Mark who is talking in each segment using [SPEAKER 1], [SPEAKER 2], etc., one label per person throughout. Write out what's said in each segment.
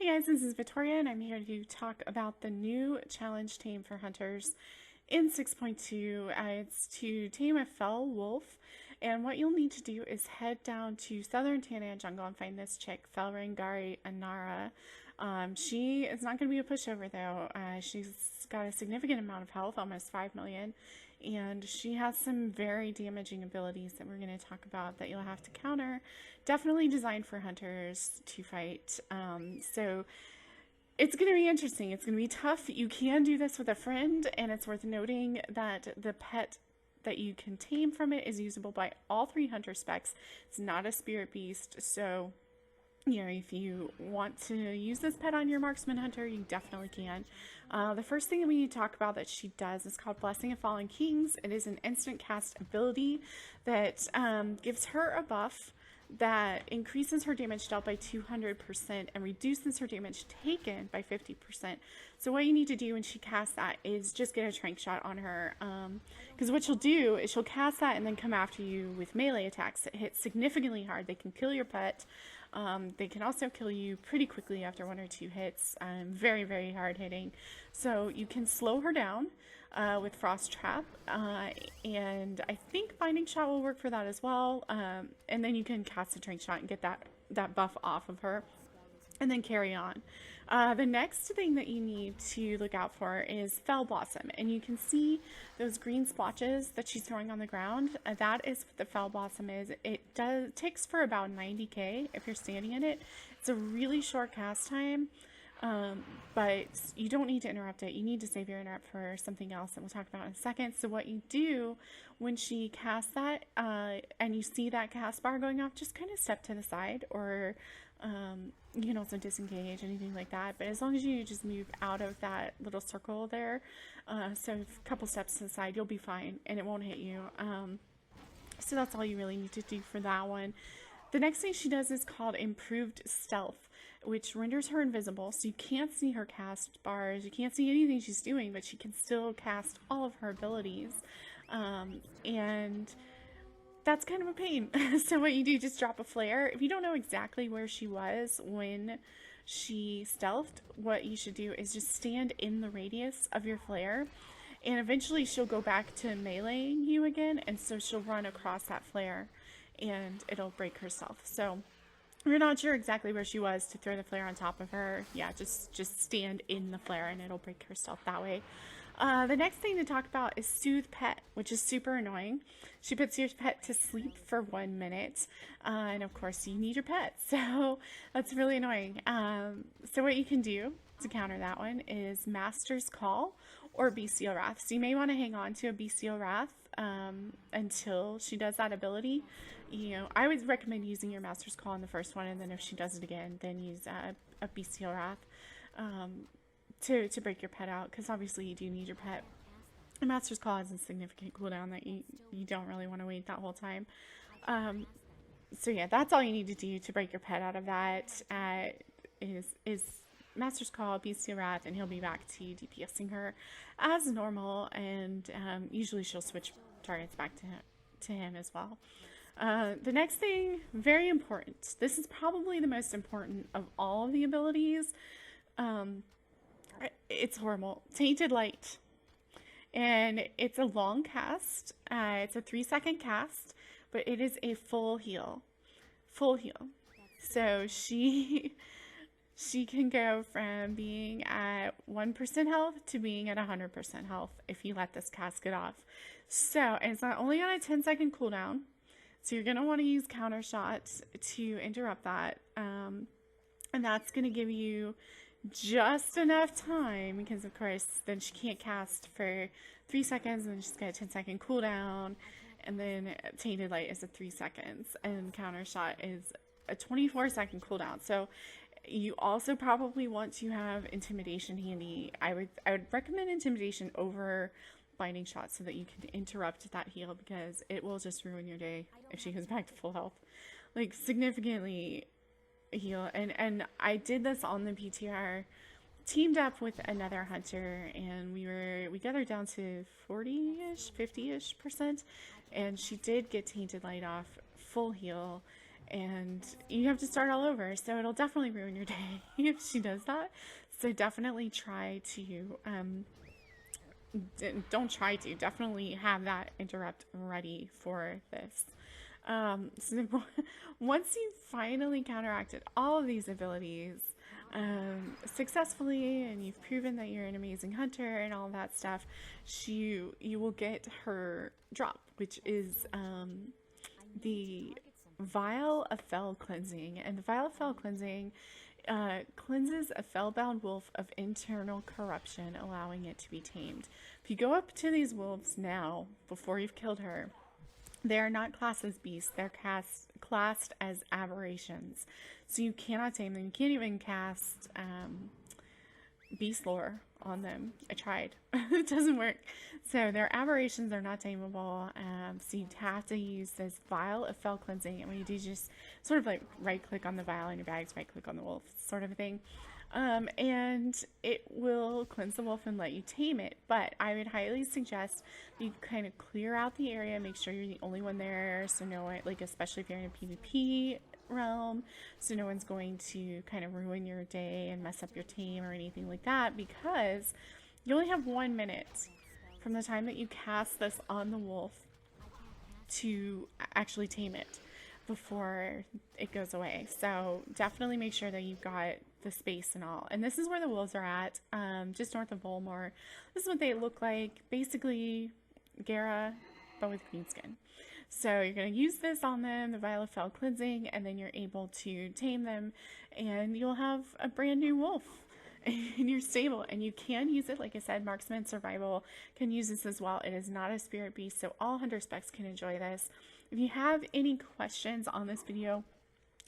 [SPEAKER 1] Hey guys, this is Victoria, and I'm here to talk about the new challenge tame for hunters in 6.2. It's to tame a fell wolf, and what you'll need to do is head down to southern Tana jungle and find this chick, Felrangari Anara. She is not going to be a pushover though. She's got a significant amount of health, almost 5 million, and she has some very damaging abilities that we're going to talk about that you'll have to counter. Definitely designed for hunters to fight. So it's going to be interesting. It's going to be tough. You can do this with a friend, and it's worth noting that the pet that you can tame from it is usable by all 3 hunter specs. It's not a spirit beast, so if you want to use this pet on your marksman hunter, you definitely can. The first thing that we need to talk about that she does is called Blessing of Fallen Kings. It is an instant cast ability that gives her a buff that increases her damage dealt by 200% and reduces her damage taken by 50%. So what you need to do when she casts that is just get a trank shot on her, because what she'll do is she'll cast that and then come after you with melee attacks that hit significantly hard. They can kill your pet. They can also kill you pretty quickly after 1 or 2 hits. Very, very hard hitting. So you can slow her down with Frost Trap, and I think Binding Shot will work for that as well. And then you can cast a Trank Shot and get that buff off of her, and then carry on. The next thing that you need to look out for is Fell Blossom, and you can see those green splotches that she's throwing on the ground. That is what the Fell Blossom is. It takes for about 90k if you're standing in it. It's a really short cast time, but you don't need to interrupt it. You need to save your interrupt for something else that we'll talk about in a second. So what you do when she casts that, and you see that cast bar going off, just kind of step to the side, or you can also disengage, anything like that. But as long as you just move out of that little circle there, so a couple steps to the side, you'll be fine and it won't hit you. So that's all you really need to do for that one. The next thing she does is called Improved Stealth, which renders her invisible, so you can't see her cast bars, you can't see anything she's doing, but she can still cast all of her abilities. And that's kind of a pain. So what you do, just drop a flare. If you don't know exactly where she was when she stealthed, what you should do is just stand in the radius of your flare, and eventually she'll go back to meleeing you again, and so she'll run across that flare and it'll break her stealth. So if you're not sure exactly where she was to throw the flare on top of her, yeah, just stand in the flare and it'll break her stealth that way. The next thing to talk about is Soothe Pet, which is super annoying. She puts your pet to sleep for 1 minute, and of course you need your pet, so that's really annoying. So what you can do to counter that one is Master's Call or Bestial Wrath. So you may want to hang on to a Bestial Wrath until she does that ability. I would recommend using your Master's Call in the first one, and then if she does it again, then use a Bestial Wrath to break your pet out, because obviously you do need your pet. A Master's Call has a significant cooldown that you don't really want to wait that whole time. So yeah, that's all you need to do to break your pet out of that. Is Master's Call, Bestial Wrath, and he'll be back to DPSing her as normal, and usually she'll switch targets back to him as well. The next thing, very important. This is probably the most important of all of the abilities. It's horrible. Tainted Light. And it's a long cast. It's a 3-second cast, but it is a full heal. Full heal. So she can go from being at 1% health to being at 100% health if you let this cast get off. So, and it's not only on a 10-second cooldown, so you're going to want to use counter shots to interrupt that. And that's going to give you just enough time, because of course then she can't cast for 3 seconds, and then she's got a 10-second cooldown, and then Tainted Light is a 3 seconds, and counter shot is a 24-second cooldown. So you also probably want to have Intimidation handy. I would recommend Intimidation over Binding Shot so that you can interrupt that heal, because it will just ruin your day if she goes back to full health, like significantly heal. And I did this on the PTR, teamed up with another hunter, and we got her down to 40-ish, 50-ish%, and she did get Tainted Light off full heal, and you have to start all over. So it'll definitely ruin your day if she does that. So definitely try to, don't try to, definitely have that interrupt ready for this. So once you've finally counteracted all of these abilities successfully, and you've proven that you're an amazing hunter and all that stuff, you will get her drop, which is the Vial of Fell Cleansing. And the Vial of Fell Cleansing cleanses a fell-bound wolf of internal corruption, allowing it to be tamed. If you go up to these wolves now, before you've killed her, they are not classed as beasts. They're classed as aberrations. So you cannot tame them. You can't even cast beast lore on them. I tried. It doesn't work. So they're aberrations. They're not tameable. So you have to use this Vial of Fell Cleansing. And what you do is just sort of like right click on the vial in your bags, right click on the wolf, sort of a thing. And it will cleanse the wolf and let you tame it. But I would highly suggest you kind of clear out the area, make sure you're the only one there, so no one, like especially if you're in a PvP realm, so no one's going to kind of ruin your day and mess up your tame or anything like that, because you only have 1 minute from the time that you cast this on the wolf to actually tame it before it goes away. So definitely make sure that you've got the space and all. And this is where the wolves are at, just north of Volmore. This is what they look like. Basically Gara, but with green skin. So you're going to use this on them, the Vial of Fell Cleansing, and then you're able to tame them, and you'll have a brand new wolf in your stable. And you can use it, like I said, Marksman Survival can use this as well. It is not a spirit beast, so all hunter specs can enjoy this. If you have any questions on this video,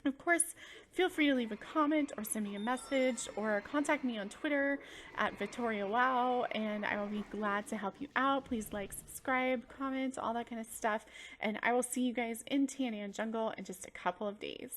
[SPEAKER 1] of course, feel free to leave a comment or send me a message or contact me on Twitter at VictoriaWow, and I will be glad to help you out. Please like, subscribe, comment, all that kind of stuff, and I will see you guys in Tanyan Jungle in just a couple of days.